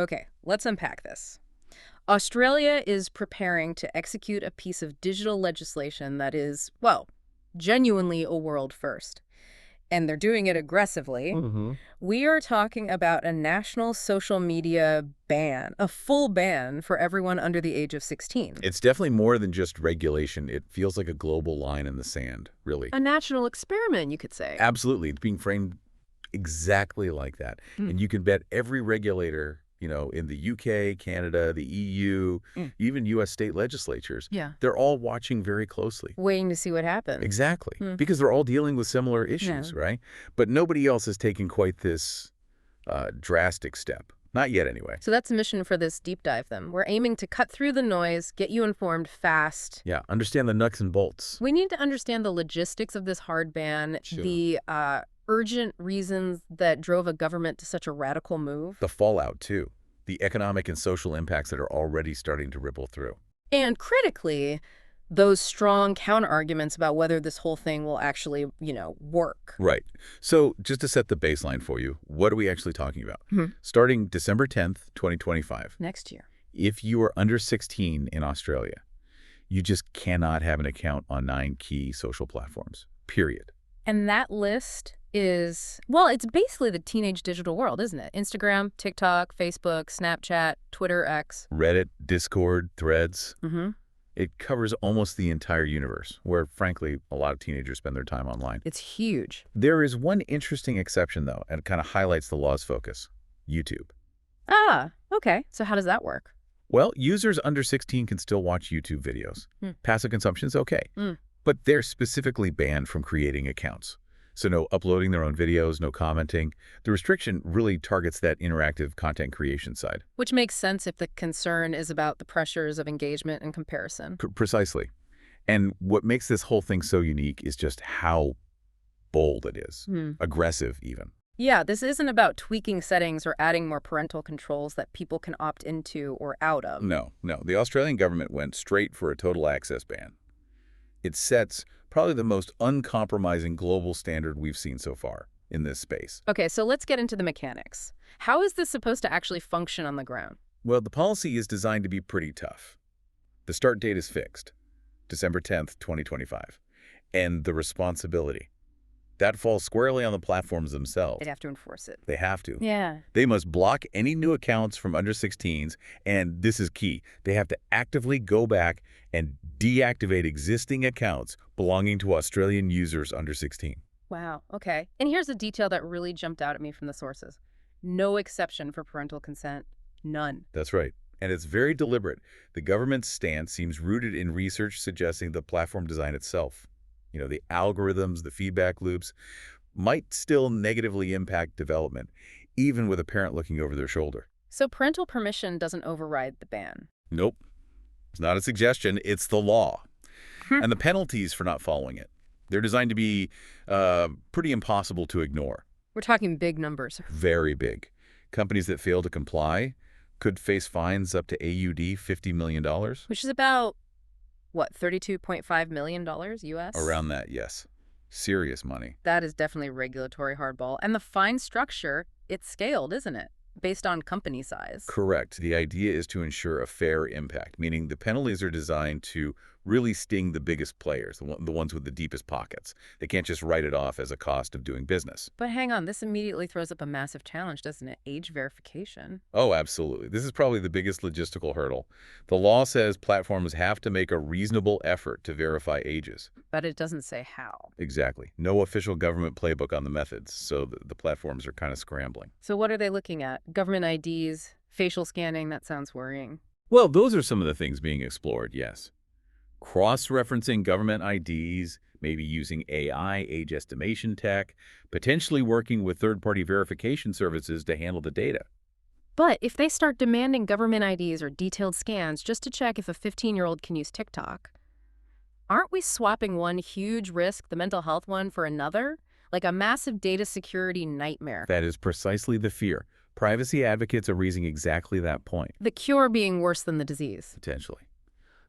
Okay, let's unpack this. Australia is preparing to execute a piece of digital legislation that is, well, genuinely a world first. And they're doing it aggressively. Hmm. We are talking about a national social media ban, a full ban for everyone under the age of 16. It's definitely more than just regulation. It feels like a global line in the sand, really. A national experiment, you could say. Absolutely. It's being framed exactly like that. Mm. And you can bet every regulator, in the UK, Canada, the EU, Mm. even U.S. state legislatures, Yeah. they're all watching very closely. Waiting to see what happens. Exactly. Hmm. Because they're all dealing with similar Yeah. issues, right? But nobody else has taken quite this drastic step. Not yet, anyway. So that's the mission for this deep dive, then. We're aiming to cut through the noise, get you informed fast. Yeah, understand the nuts and bolts. We need to understand the logistics of this hard ban, Sure. the urgent reasons that drove a government to such a radical move, The fallout, too. The economic and social impacts that are already starting to ripple through. and critically, those strong counterarguments about whether this whole thing will actually, work. Right. So just to set the baseline for you, what are we actually talking about? Hmm. Starting December 10th, 2025, Next year. if you are under 16 in Australia, you just cannot have an account on 9 key social platforms, period. And that list is, well, it's basically the teenage digital world, isn't it? Instagram, TikTok, Facebook, Snapchat, Twitter, X. Reddit, Discord, Threads, Mm-hmm. it covers almost the entire universe, where, frankly, a lot of teenagers spend their time online. It's huge. There is one interesting exception, though, and it kind of highlights the law's focus: YouTube. Ah, okay. So how does that work? Well, users under 16 can still watch YouTube videos. Hmm. Passive consumption is okay. Mm. But they're specifically banned from creating accounts. So no uploading their own videos, no commenting. The restriction really targets that interactive content creation side. Which makes sense if the concern is about the pressures of engagement and comparison. Precisely. And what makes this whole thing so unique is just how bold it is. Hmm. Aggressive, even. Yeah, this isn't about tweaking settings or adding more parental controls that people can opt into or out of. No. The Australian government went straight for a total access ban. It sets probably the most uncompromising global standard we've seen so far in this space. Okay, so let's get into the mechanics. How is this supposed to actually function on the ground? Well, the policy is designed to be pretty tough. The start date is fixed, December 10th, 2025. And the responsibility, that falls squarely on the platforms themselves. They'd have to enforce it. They have to. Yeah. They must block any new accounts from under 16s, and this is key. They have to actively go back and deactivate existing accounts belonging to Australian users under 16. Wow, okay. And here's a detail that really jumped out at me from the sources. No exception for parental consent. None. That's right. And it's very deliberate. The government's stance seems rooted in research suggesting the platform design itself, the algorithms, the feedback loops, might still negatively impact development, even with a parent looking over their shoulder. So parental permission doesn't override the ban. Nope. It's not a suggestion. It's the law. And the penalties for not following it, they're designed to be pretty impossible to ignore. We're talking big numbers. Very big. Companies that fail to comply could face fines up to AUD $50 million. Which is about, what, $32.5 million US? Around that, yes. Serious money. That is definitely regulatory hardball. And the fine structure, it's scaled, isn't it? Based on company size. Correct. The idea is to ensure a fair impact, meaning the penalties are designed to really sting the biggest players, the ones with the deepest pockets. They can't just write it off as a cost of doing business. But hang on, this immediately throws up a massive challenge, doesn't it? Age verification. Oh, absolutely. This is probably the biggest logistical hurdle. The law says platforms have to make a reasonable effort to verify ages. But it doesn't say how. Exactly. No official government playbook on the methods, so the platforms are kind of scrambling. So what are they looking at? Government IDs, facial scanning? That sounds worrying. Well, those are some of the things being explored, yes. Cross-referencing government IDs, maybe using AI, age estimation tech, potentially working with third-party verification services to handle the data. But if they start demanding government IDs or detailed scans just to check if a 15-year-old can use TikTok, aren't we swapping one huge risk, the mental health one, for another? Like a massive data security nightmare. That is precisely the fear. Privacy advocates are raising exactly that point. The cure being worse than the disease. Potentially.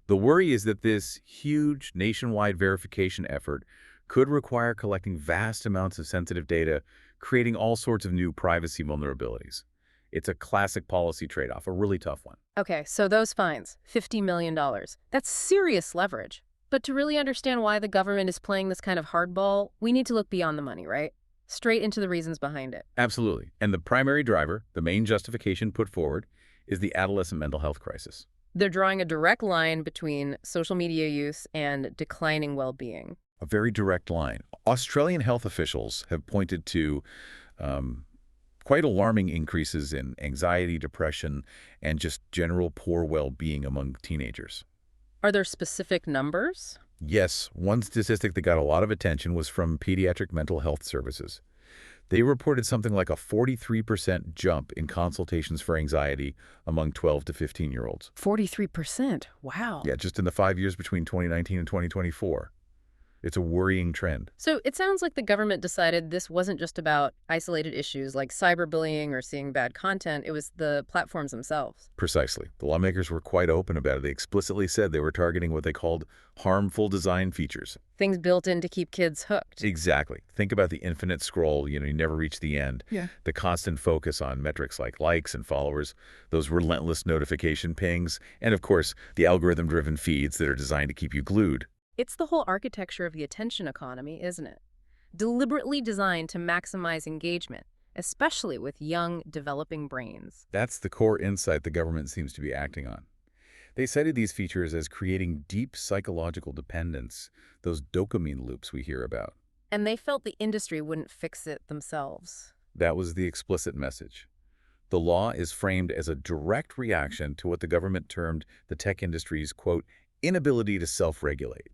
The worry is that this huge nationwide verification effort could require collecting vast amounts of sensitive data, creating all sorts of new privacy vulnerabilities. It's a classic policy trade-off, a really tough one. Okay, so those fines, $50 million. That's serious leverage. But to really understand why the government is playing this kind of hardball, we need to look beyond the money, right? Straight into the reasons behind it. Absolutely. And the primary driver, the main justification put forward, is the adolescent mental health crisis. They're drawing a direct line between social media use and declining well-being. A very direct line. Australian health officials have pointed to quite alarming increases in anxiety, depression, and just general poor well-being among teenagers. Are there specific numbers? Yes, one statistic that got a lot of attention was from Pediatric Mental Health Services. They reported something like a 43% jump in consultations for anxiety among 12 to 15-year-olds. 43%. Wow. Yeah, just in the 5 years between 2019 and 2024. It's a worrying trend. So it sounds like the government decided this wasn't just about isolated issues like cyberbullying or seeing bad content. It was the platforms themselves. Precisely. The lawmakers were quite open about it. They explicitly said they were targeting what they called harmful design features. Things built in to keep kids hooked. Exactly. Think about the infinite scroll, you never reach the end. Yeah. The constant focus on metrics like likes and followers, those relentless notification pings, and of course, the algorithm-driven feeds that are designed to keep you glued. It's the whole architecture of the attention economy, isn't it? Deliberately designed to maximize engagement, especially with young, developing brains. That's the core insight the government seems to be acting on. They cited these features as creating deep psychological dependence, those dopamine loops we hear about. And they felt the industry wouldn't fix it themselves. That was the explicit message. The law is framed as a direct reaction to what the government termed the tech industry's, quote, inability to self-regulate.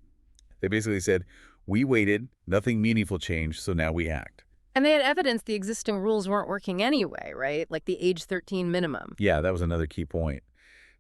They basically said, we waited, nothing meaningful changed, so now we act. And they had evidence the existing rules weren't working anyway, right? Like the age 13 minimum. Yeah, that was another key point.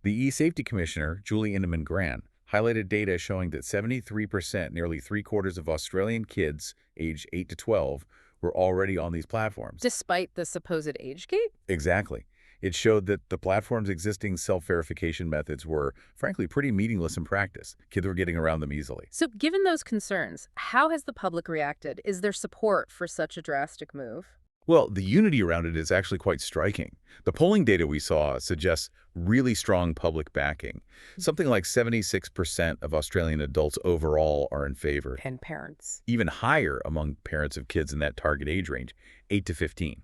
The e-safety commissioner, Julie Inman Grant, highlighted data showing that 73%, nearly three-quarters of Australian kids aged 8 to 12, were already on these platforms. Despite the supposed age gap? Exactly. It showed that the platform's existing self-verification methods were, frankly, pretty meaningless in practice. Kids were getting around them easily. So given those concerns, how has the public reacted? Is there support for such a drastic move? Well, the unity around it is actually quite striking. The polling data we saw suggests really strong public backing. Something like 76% of Australian adults overall are in favor. And parents. Even higher among parents of kids in that target age range, 8 to 15.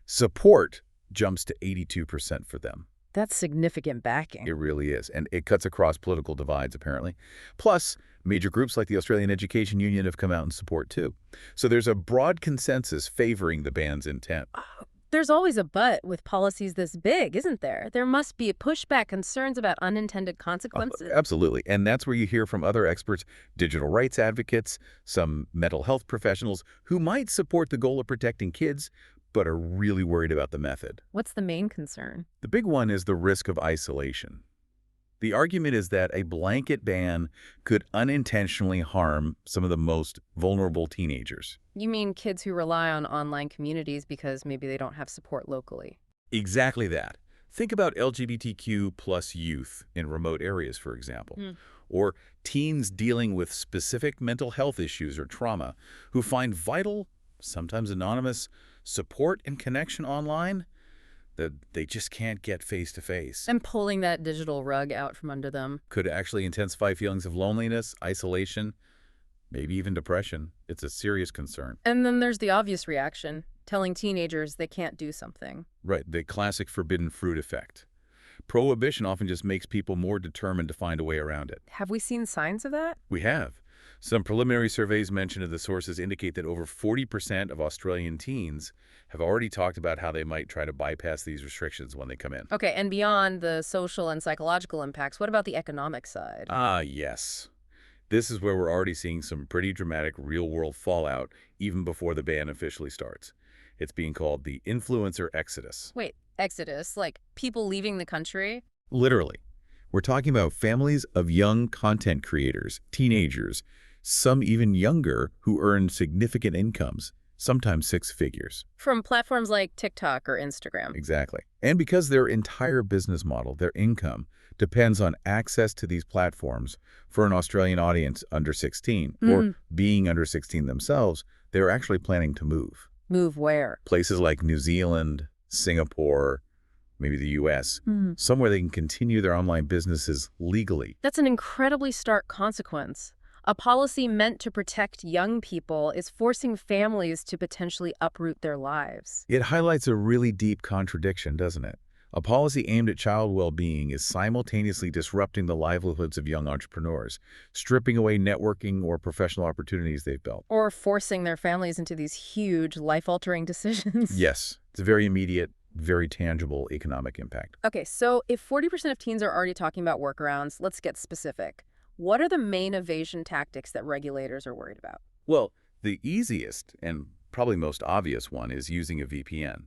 Support jumps to 82% for them. That's significant backing. It really is, and it cuts across political divides, apparently. Plus, major groups like the Australian Education Union have come out in support, too. So there's a broad consensus favoring the ban's intent. There's always a but with policies this big, isn't there? There must be pushback, concerns about unintended consequences. Absolutely, and that's where you hear from other experts, digital rights advocates, some mental health professionals who might support the goal of protecting kids, but are really worried about the method. What's the main concern? The big one is the risk of isolation. The argument is that a blanket ban could unintentionally harm some of the most vulnerable teenagers. You mean kids who rely on online communities because maybe they don't have support locally? Exactly that. Think about LGBTQ plus youth in remote areas, for example, or teens dealing with specific mental health issues or trauma who find vital, sometimes anonymous, support and connection online that they just can't get face-to-face. And pulling that digital rug out from under them. Could actually intensify feelings of loneliness, isolation, maybe even depression. It's a serious concern. And then there's the obvious reaction, telling teenagers they can't do something. Right, the classic forbidden fruit effect. Prohibition often just makes people more determined to find a way around it. Have we seen signs of that? We have. Some preliminary surveys mentioned in the sources indicate that over 40% of Australian teens have already talked about how they might try to bypass these restrictions when they come in. Okay, and beyond the social and psychological impacts, what about the economic side? Yes. This is where we're already seeing some pretty dramatic real-world fallout even before the ban officially starts. It's being called the influencer exodus. Wait, exodus? Like people leaving the country? Literally. We're talking about families of young content creators, teenagers, some even younger, who earn significant incomes, sometimes six figures. From platforms like TikTok or Instagram. Exactly. And because their entire business model, their income, depends on access to these platforms for an Australian audience under 16, or being under 16 themselves, they're actually planning to move. Move where? Places like New Zealand, Singapore, maybe the US, somewhere they can continue their online businesses legally. That's an incredibly stark consequence. A policy meant to protect young people is forcing families to potentially uproot their lives. It highlights a really deep contradiction, doesn't it? A policy aimed at child well-being is simultaneously disrupting the livelihoods of young entrepreneurs, stripping away networking or professional opportunities they've built. Or forcing their families into these huge, life-altering decisions. Yes, it's a very immediate, very tangible economic impact. Okay, so if 40% of teens are already talking about workarounds, let's get specific. What are the main evasion tactics that regulators are worried about? Well, the easiest and probably most obvious one is using a VPN,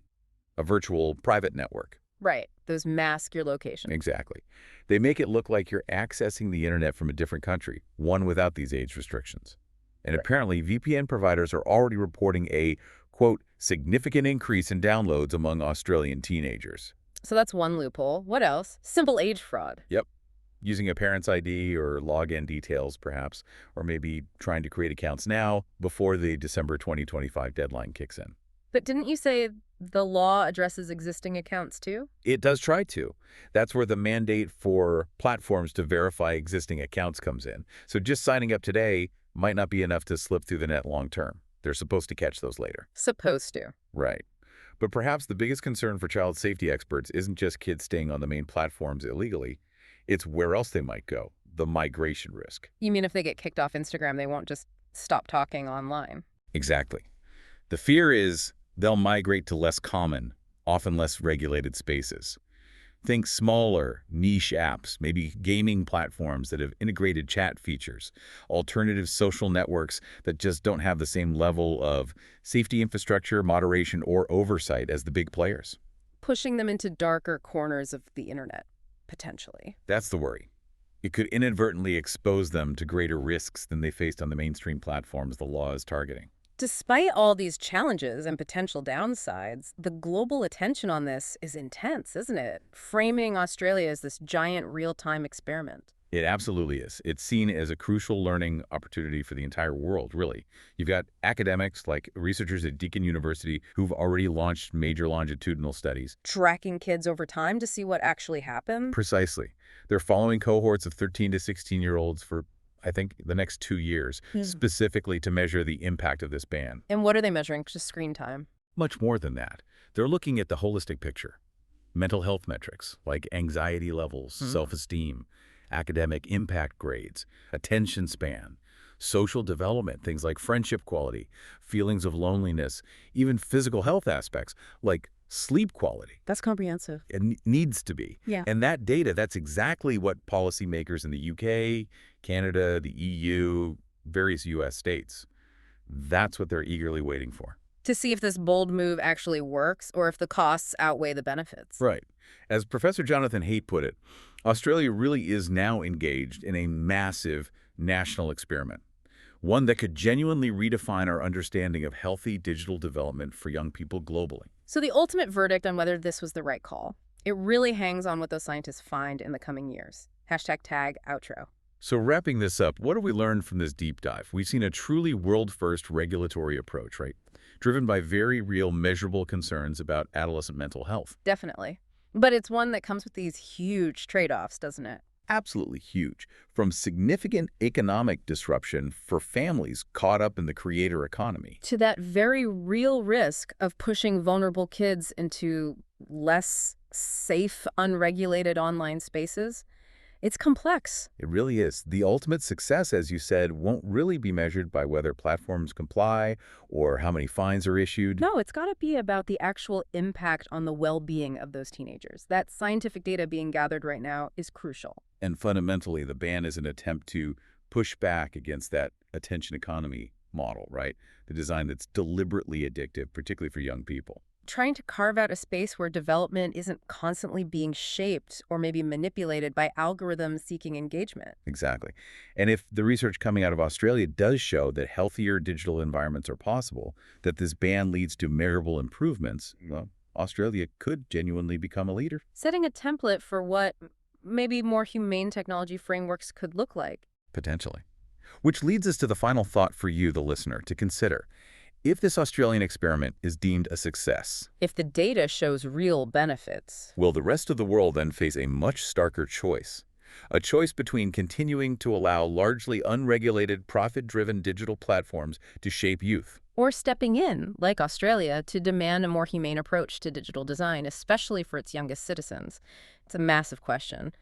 a virtual private network. Right, those mask your location. Exactly. They make it look like you're accessing the internet from a different country, one without these age restrictions. And apparently, VPN providers are already reporting a, quote, significant increase in downloads among Australian teenagers. So that's one loophole. What else? Simple age fraud. Yep. Using a parent's ID or login details, perhaps, or maybe trying to create accounts now before the December 2025 deadline kicks in. But didn't you say the law addresses existing accounts too? It does try to. That's where the mandate for platforms to verify existing accounts comes in. So just signing up today might not be enough to slip through the net long term. They're supposed to catch those later. Supposed to. Right. But perhaps the biggest concern for child safety experts isn't just kids staying on the main platforms illegally. It's where else they might go, the migration risk. You mean if they get kicked off Instagram, they won't just stop talking online? Exactly. The fear is they'll migrate to less common, often less regulated spaces. Think smaller, niche apps, maybe gaming platforms that have integrated chat features, alternative social networks that just don't have the same level of safety infrastructure, moderation, or oversight as the big players. Pushing them into darker corners of the internet, potentially. That's the worry. It could inadvertently expose them to greater risks than they faced on the mainstream platforms the law is targeting. Despite all these challenges and potential downsides, the global attention on this is intense, isn't it? Framing Australia as this giant real-time experiment. It absolutely is. It's seen as a crucial learning opportunity for the entire world, really. You've got academics like researchers at Deakin University who've already launched major longitudinal studies. Tracking kids over time to see what actually happened? Precisely. They're following cohorts of 13 to 16-year-olds for, I think, the next 2 years, specifically to measure the impact of this ban. And what are they measuring? Just screen time? Much more than that. They're looking at the holistic picture. Mental health metrics like anxiety levels, self-esteem, academic impact grades, attention span, social development, things like friendship quality, feelings of loneliness, even physical health aspects like sleep quality. That's comprehensive. It needs to be. Yeah. And that data, that's exactly what policymakers in the UK, Canada, the EU, various US states, that's what they're eagerly waiting for. To see if this bold move actually works or if the costs outweigh the benefits. Right. As Professor Jonathan Haidt put it, Australia really is now engaged in a massive national experiment, one that could genuinely redefine our understanding of healthy digital development for young people globally. So the ultimate verdict on whether this was the right call, it really hangs on what those scientists find in the coming years. #tag outro. So wrapping this up, what have we learned from this deep dive? We've seen a truly world-first regulatory approach, right? Driven by very real, measurable concerns about adolescent mental health. Definitely. But it's one that comes with these huge trade-offs, doesn't it? Absolutely huge. From significant economic disruption for families caught up in the creator economy. To that very real risk of pushing vulnerable kids into less safe, unregulated online spaces. It's complex. It really is. The ultimate success, as you said, won't really be measured by whether platforms comply or how many fines are issued. No, it's got to be about the actual impact on the well-being of those teenagers. That scientific data being gathered right now is crucial. And fundamentally, the ban is an attempt to push back against that attention economy model, right? The design that's deliberately addictive, particularly for young people. Trying to carve out a space where development isn't constantly being shaped or maybe manipulated by algorithms seeking engagement. Exactly. And if the research coming out of Australia does show that healthier digital environments are possible, that this ban leads to measurable improvements, well, Australia could genuinely become a leader. Setting a template for what maybe more humane technology frameworks could look like. Potentially. Which leads us to the final thought for you, the listener, to consider. If this Australian experiment is deemed a success, If the data shows real benefits. will the rest of the world then face a much starker choice? A choice between continuing to allow largely unregulated, profit-driven digital platforms to shape youth, Or stepping in, like Australia, to demand a more humane approach to digital design, especially for its youngest citizens. It's a massive question.